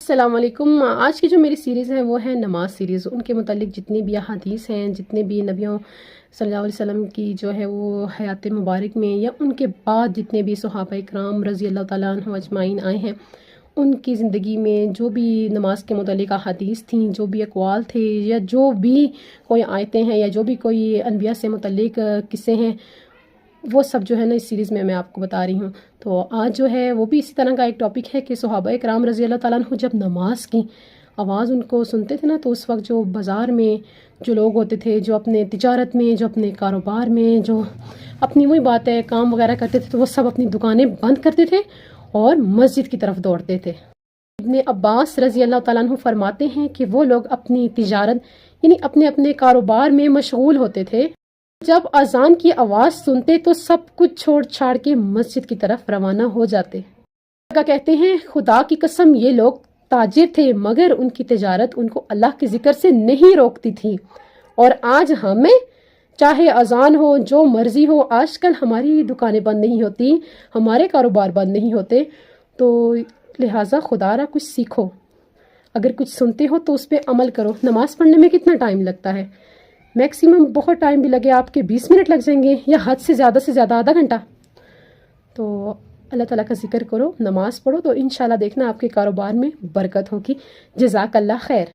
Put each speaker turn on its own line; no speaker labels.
السلام علیکم۔ آج کی جو میری سیریز ہے وہ ہے نماز سیریز۔ ان کے متعلق جتنی بھی احادیث ہیں، جتنے بھی نبیوں صلی اللہ علیہ وسلم کی جو ہے وہ حیات مبارک میں یا ان کے بعد جتنے بھی صحابہ کرام رضی اللہ تعالیٰ عنہ اجمعین آئے ہیں، ان کی زندگی میں جو بھی نماز کے متعلق احادیث تھیں، جو بھی اقوال تھے یا جو بھی کوئی آیتیں ہیں یا جو بھی کوئی انبیاء سے متعلق قصے ہیں، وہ سب جو ہے نا اس سیریز میں آپ کو بتا رہی ہوں۔ تو آج جو ہے وہ بھی اسی طرح کا ایک ٹاپک ہے کہ صحابہ کرام رضی اللہ تعالیٰ عنہ جب نماز کی آواز ان کو سنتے تھے نا، تو اس وقت جو بازار میں جو لوگ ہوتے تھے، جو اپنے تجارت میں، جو اپنے کاروبار میں، جو اپنی وہی بات ہے کام وغیرہ کرتے تھے، تو وہ سب اپنی دکانیں بند کرتے تھے اور مسجد کی طرف دوڑتے تھے۔ ابن عباس رضی اللہ تعالیٰ عنہ فرماتے ہیں کہ وہ لوگ اپنی تجارت یعنی اپنے اپنے کاروبار میں مشغول ہوتے تھے، جب اذان کی آواز سنتے تو سب کچھ چھوڑ چھاڑ کے مسجد کی طرف روانہ ہو جاتے۔ کہتے ہیں خدا کی قسم یہ لوگ تاجر تھے، مگر ان کی تجارت ان کو اللہ کے ذکر سے نہیں روکتی تھی، اور آج ہمیں چاہے اذان ہو جو مرضی ہو، آج کل ہماری دکانیں بند نہیں ہوتی، ہمارے کاروبار بند نہیں ہوتے، تو لہٰذا خدا را کچھ سیکھو، اگر کچھ سنتے ہو تو اس پہ عمل کرو۔ نماز پڑھنے میں کتنا ٹائم لگتا ہے؟ میکسیمم بہت ٹائم بھی لگے، آپ کے 20 منٹ لگ جائیں گے، یا حد سے زیادہ آدھا گھنٹہ۔ تو اللہ تعالیٰ کا ذکر کرو، نماز پڑھو، تو انشاءاللہ دیکھنا آپ کے کاروبار میں برکت ہوگی۔ جزاک اللہ خیر۔